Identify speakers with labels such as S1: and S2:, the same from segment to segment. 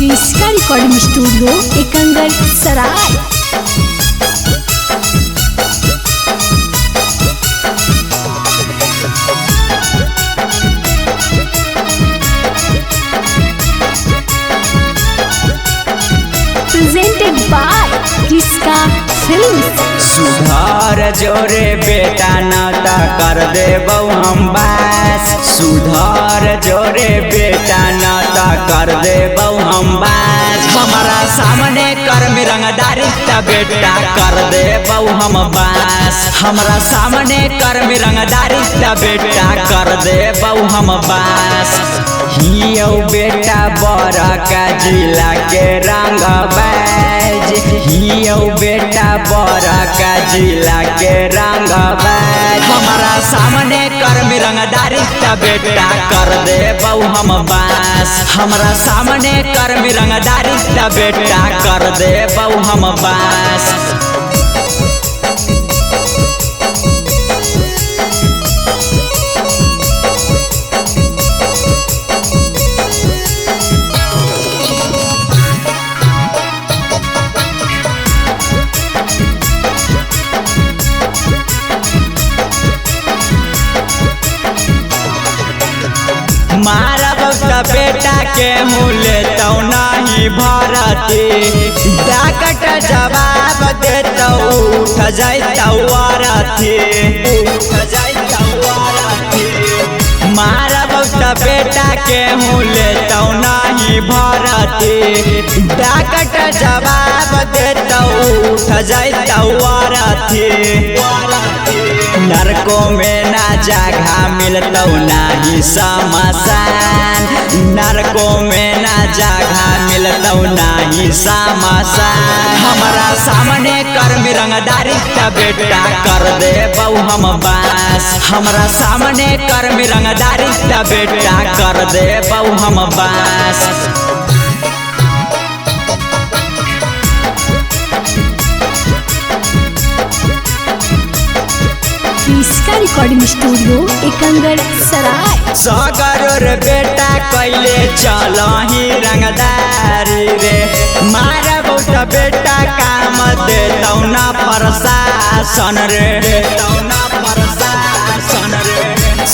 S1: इसका recording studio Ekangar सराय। Presented by किसका फिल्म।
S2: सुधार जोरे बेटा नाता कर देबौ हम बास। सुधार जोरे बेटा नाता कर देबौ हम बास। हमारा सामने कर्म रंगदारी ता बेटा कर देबौ हम बास। हमारा सामने कर्म रंगदारी ता बेटा कर देबौ हम बास। हियो बेटा बड़ा का जिला के रंग बाज। हियो बेटा बड़ा का जिला के रंग बाज। हमारा सामने कर्म रंगदारी ता बेटा कर देबौ हम बास। हमारा सामने कर्म रंगदारी ता बेटा कर देबौ हम बास। मारा बउता बेटा के हुले तो नहीं भरती। डाकट जवाब देता उठ जाता वारथी। मारा बउता बेटा के हुले तो नहीं भरती। डाकट जवाब देता उठ जाता वारथी। नरको में ना जगह मिलतौ नाही समसान। नरको में ना जगह मिलतौ नाही समसान। हमारा सामने कर्म रंगदारी ता बेटा कर देबौ हम बास। हमारा सामने कर्म रंगदारी ता बेटा कर देबौ हम बास।
S1: इसका रिकॉर्डिंग स्टूडियो एकंगर सराय।
S2: सगरोर बेटा कैले चलही रंगदारी रे। मारा बउटा बेटा काम देतौ ना प्रशासन रे।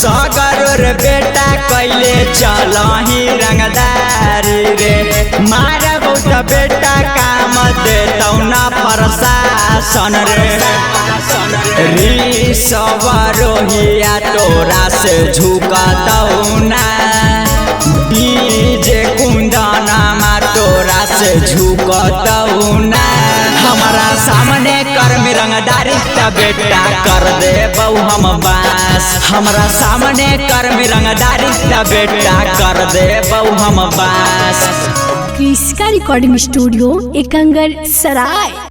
S2: सगरोर बेटा कैले चलही रंगदारी रे। मारा बउटा बेटा काम देतौ ना प्रशासन रे। सवारोहिया तोरा से झुकतौ ना। डीजे कुंदना मा तोरा से झुकतौ ना। हमारा सामने कर्म रंगदारी ता बेटा कर देबौ हम बास। हमारा सामने कर्म रंगदारी ता बेटा कर देबौ हम बास।
S1: इसका रिकॉर्डिंग स्टूडियो एकंगर सराय।